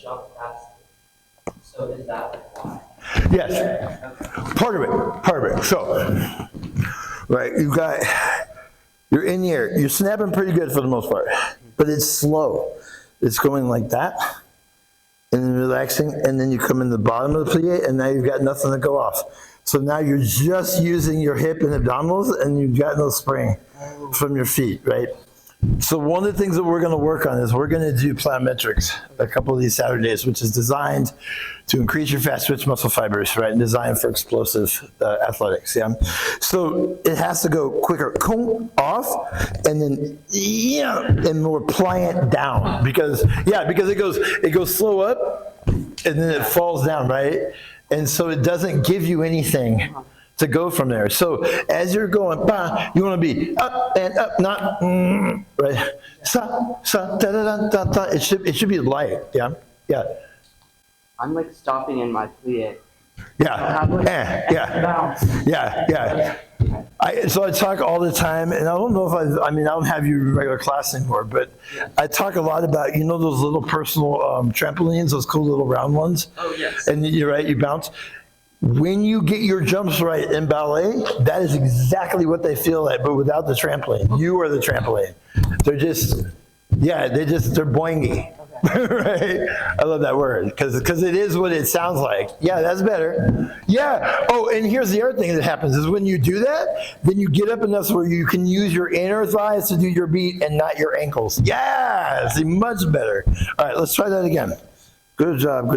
jump faster. So is that like why? Yes, part of it. So, right, you're in the air. You're snapping pretty good for the most part, but it's slow. It's going like that, and then relaxing, and then you come in the bottom of the plie, and now you've got nothing to go off. So now you're just using your hip and abdominals, and you've got no spring from your feet, right? So one of the things that we're going to work on is we're going to do plyometrics a couple of these Saturdays, which is designed to increase your fast twitch muscle fibers, right? And designed for explosive athletics, yeah? So it has to go quicker, off, and then, and more pliant down. Because it goes slow up, and then it falls down, right? And so it doesn't give you anything to go from there. So as you're going, you want to be up and up, not right. Sa, sa, da, da, da, da. It should be light. Yeah. I'm like stopping in my plie. Yeah. So I talk all the time, and I don't know if I don't have you in regular class anymore, but I talk a lot about, those little personal trampolines, those cool little round ones. Oh, yes. And you're right, you bounce. When you get your jumps right in ballet, that is exactly what they feel like, but without the trampoline. You are the trampoline. They're they're boingy. Right? I love that word because it is what it sounds like. Yeah, that's better. Yeah. Oh, and here's the other thing that happens is when you do that, then you get up enough where you can use your inner thighs to do your beat and not your ankles. Yeah, see, much better. All right, let's try that again. Good job.